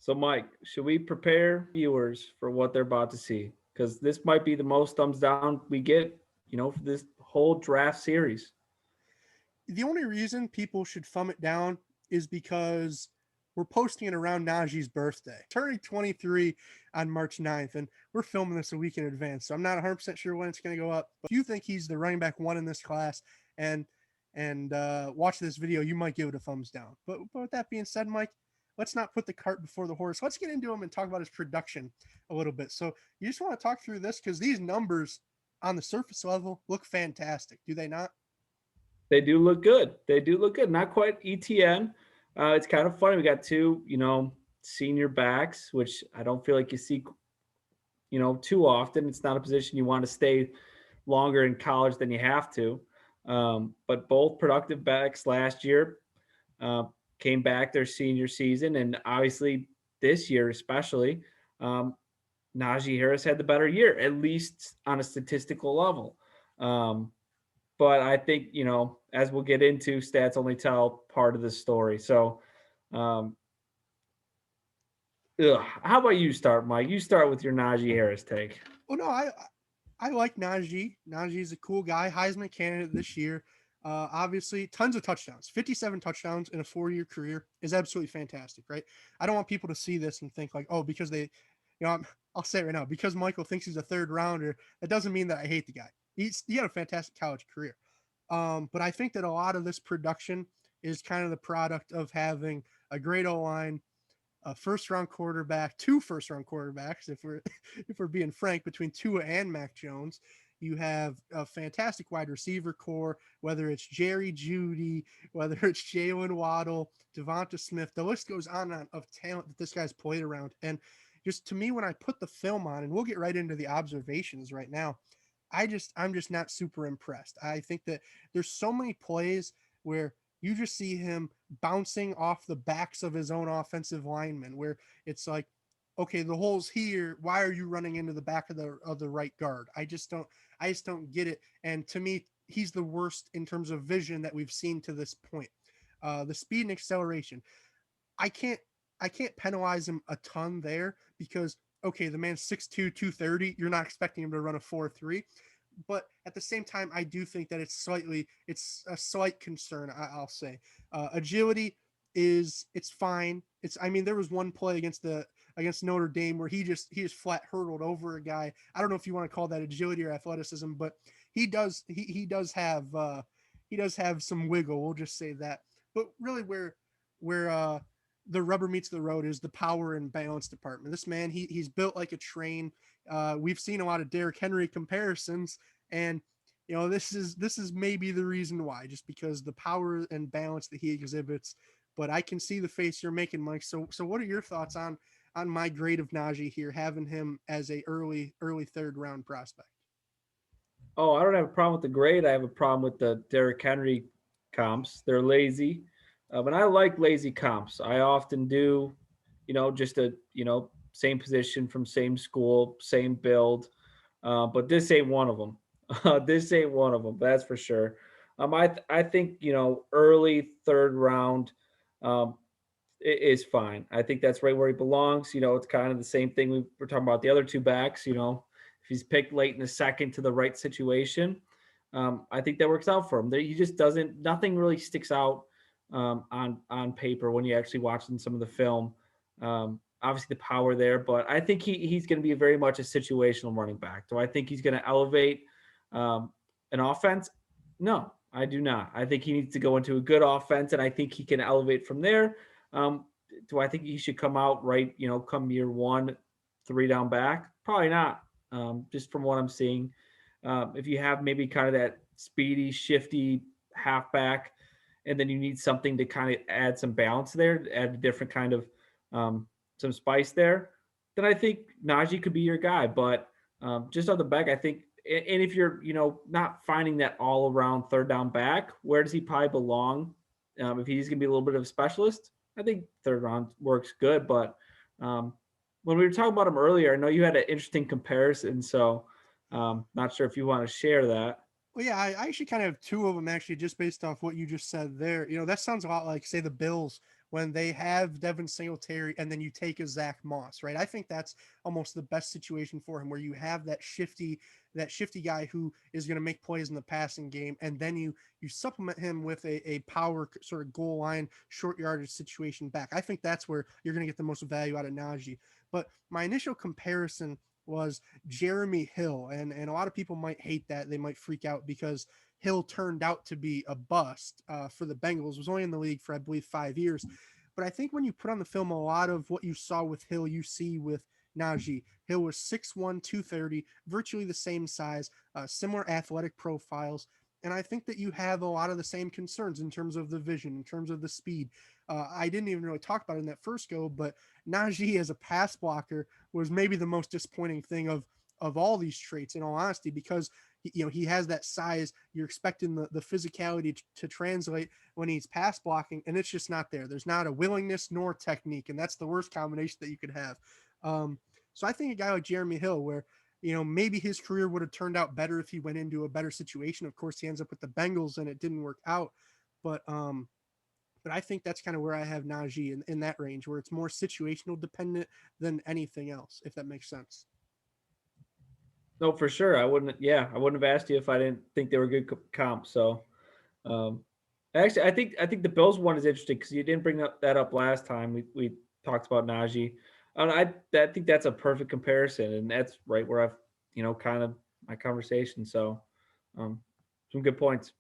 So, Mike, should we prepare viewers for what they're about to see? Because this might be the most thumbs down we get, for this whole draft series. The only reason people should thumb it down is because we're posting it around Najee's birthday. Turning 23 on March 9th, and we're filming this a week in advance. So I'm not 100% sure when it's going to go up. But if you think he's the running back one in this class and watch this video, you might give it a thumbs down. But with that being said, Mike, let's not put the cart before the horse. Let's get into him and talk about his production a little bit. So you just want to talk through this because these numbers on the surface level look fantastic, do they not? They do look good. They do look good. Not quite ETN. It's kind of funny. We got two, senior backs, which I don't feel like you see, too often. It's not a position you want to stay longer in college than you have to. But both productive backs last year uh, came back their senior season, and obviously this year especially, um, Najee Harris had the better year, at least on a statistical level. Um, but I think as we'll get into, stats only tell part of the story. So, um, how about you start, Mike? You start with your Najee Harris take. Oh no, I like Najee. Najee's a cool guy, Heisman candidate this year. Obviously, tons of touchdowns. 57 touchdowns in a 4-year career is absolutely fantastic, right? I don't want people to see this and think like, oh, because I'll say it right now, because Michael thinks he's a third rounder, that doesn't mean that I hate the guy. He had a fantastic college career. But I think that a lot of this production is kind of the product of having a great O line, a first round quarterback, two first round quarterbacks, if we're if we're being frank, between Tua and Mac Jones. You have a fantastic wide receiver core, whether it's Jerry Judy, whether it's Jalen Waddle, Devonta Smith. The list goes on and on of talent that this guy's played around. And just to me, when I put the film on, and we'll get right into the observations right now, I'm just not super impressed. I think that there's so many plays where you just see him bouncing off the backs of his own offensive linemen, where it's like, okay, the hole's here. Why are you running into the back of the right guard? I just don't get it. And to me, he's the worst in terms of vision that we've seen to this point. The speed and acceleration. I can't I can't penalize him a ton there because okay, the man's 6'2", 230. You're not expecting him to run a 4.3. But at the same time, I do think that it's a slight concern. I'll say agility it's fine. It's I mean there was one play against Notre Dame where he just flat hurdled over a guy. I don't know if you want to call that agility or athleticism, but he does have some wiggle. We'll just say that. But really, where the rubber meets the road is the power and balance department. This man, he's built like a train. We've seen a lot of Derrick Henry comparisons, and this is maybe the reason why, just because the power and balance that he exhibits. But I can see the face you're making, Mike. So what are your thoughts on my grade of Najee here, having him as a early third round prospect? Oh, I don't have a problem with the grade. I have a problem with the Derrick Henry comps. They're lazy, but I like lazy comps. I often do, just a same position from same school, same build. But this ain't one of them. This ain't one of them. That's for sure. I think early third round um, is fine. I think that's right where he belongs. It's kind of the same thing we were talking about the other two backs. If he's picked late in the second to the right situation, I think that works out for him. He just doesn't. Nothing really sticks out on paper when you actually watching some of the film. Obviously, the power there, but I think he's going to be very much a situational running back. Do I think he's going to elevate an offense? No, I do not. I think he needs to go into a good offense, and I think he can elevate from there. Um, do I think he should come out right? Come year one, three down back? Probably not. Just from what I'm seeing, if you have maybe kind of that speedy, shifty halfback, and then you need something to kind of add some balance there, add a different kind of some spice there, then I think Najee could be your guy. But just on the back, I think, and if you're not finding that all around third down back, where does he probably belong? If he's going to be a little bit of a specialist, I think third round works good. But when we were talking about him earlier, I know you had an interesting comparison, so not sure if you want to share that. Well, yeah, I actually kind of have two of them actually, just based off what you just said there. That sounds a lot like, say, the Bills when they have Devin Singletary and then you take a Zach Moss, right? I think that's almost the best situation for him, where you have that shifty guy who is going to make plays in the passing game, and then you supplement him with a power sort of goal line short yardage situation back. I think that's where you're going to get the most value out of Najee. But my initial comparison was Jeremy Hill, and a lot of people might hate that. They might freak out because Hill turned out to be a bust for the Bengals. Was only in the league for, I believe, 5 years. But I think when you put on the film, a lot of what you saw with Hill, you see with Najee. Hill was 6'1", 230, virtually the same size, similar athletic profiles. And I think that you have a lot of the same concerns in terms of the vision, in terms of the speed. I didn't even really talk about it in that first go, but Najee as a pass blocker was maybe the most disappointing thing of all these traits, in all honesty, because he has that size. You're expecting the physicality to translate when he's pass blocking, and it's just not there. There's not a willingness nor technique, and that's the worst combination that you could have. So I think a guy like Jeremy Hill, where maybe his career would have turned out better if he went into a better situation. Of course, he ends up with the Bengals, and it didn't work out. But I think that's kind of where I have Najee in that range, where it's more situational dependent than anything else, if that makes sense. No, for sure. I wouldn't have asked you if I didn't think they were good comps. So, um, actually, I think the Bills one is interesting because you didn't bring that up last time. We talked about Najee. And I think that's a perfect comparison, and that's right where I've kind of my conversation. So, um, some good points.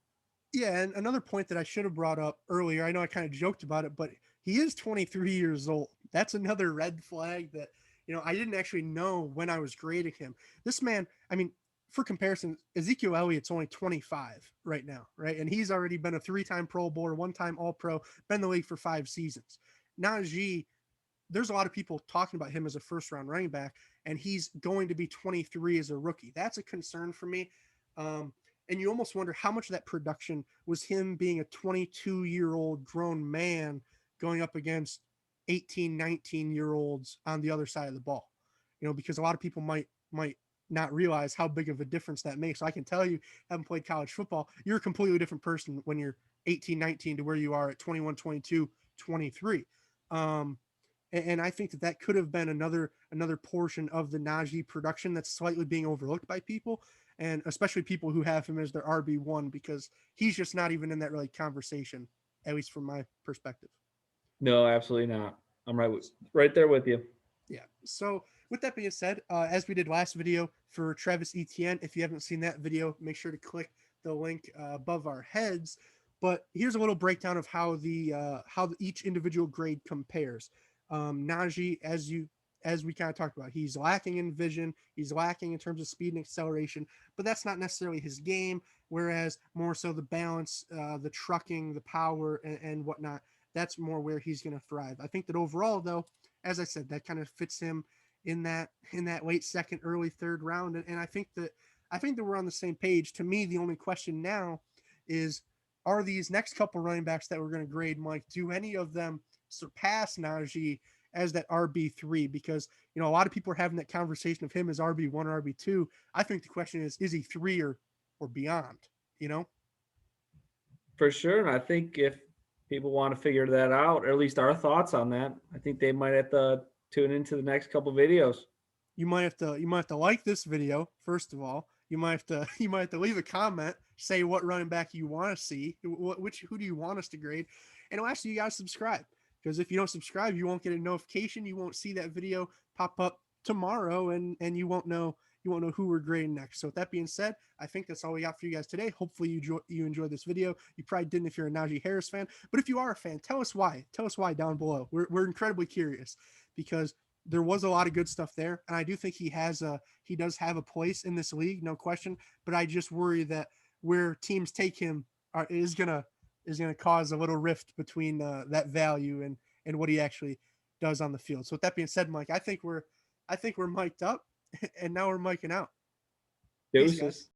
Yeah, and another point that I should have brought up earlier, I know I kind of joked about it, but he is 23 years old. That's another red flag that, I didn't actually know when I was grading him. This man, I mean, for comparison, Ezekiel Elliott's only 25 right now, right? And he's already been a 3-time Pro Bowler, 1-time All Pro, been in the league for 5 seasons. Najee, there's a lot of people talking about him as a first round running back, and he's going to be 23 as a rookie. That's a concern for me. And you almost wonder how much of that production was him being a 22-year-old grown man going up against 18, 19-year-olds on the other side of the ball. Because a lot of people might not realize how big of a difference that makes. So I can tell you, having played college football, you're a completely different person when you're 18, 19 to where you are at 21, 22, 23. And I think that could have been another portion of the Najee production that's slightly being overlooked by people, and especially people who have him as their RB1, because he's just not even in that really conversation, at least from my perspective. No, absolutely not. I'm right there with you. Yeah. So with that being said, as we did last video for Travis Etienne, if you haven't seen that video, make sure to click the link above our heads. But here's a little breakdown of how each individual grade compares. Najee, as we kind of talked about, he's lacking in vision, he's lacking in terms of speed and acceleration, but that's not necessarily his game. Whereas more so the balance, the trucking, the power, and whatnot, that's more where he's going to thrive. I think that overall, though, as I said, that kind of fits him in that late second, early third round, and I think that we're on the same page. To me, the only question now is, are these next couple running backs that we're going to grade, Mike, do any of them surpass Najee as that RB3? Because a lot of people are having that conversation of him as RB1 or RB2. I think the question is he 3 or beyond? You know? For sure. And I think if people want to figure that out, or at least our thoughts on that, I think they might have to tune into the next couple videos. You might have to like this video first of all. You might have to you might have to leave a comment, say what running back you want to see, who do you want us to grade, and lastly, you guys subscribe, because if you don't subscribe, you won't get a notification. You won't see that video pop up tomorrow, and you won't know who we're grading next. So with that being said, I think that's all we got for you guys today. Hopefully you enjoyed this video. You probably didn't if you're a Najee Harris fan, but if you are a fan, tell us why. Tell us why down below. We're incredibly curious, because there was a lot of good stuff there, and I do think he does have a place in this league, no question. But I just worry that where teams take him is gonna cause a little rift between that value and what he actually does on the field. So with that being said, Mike, I think we're mic'd up, and now we're micing out. Peace, guys. Deuces.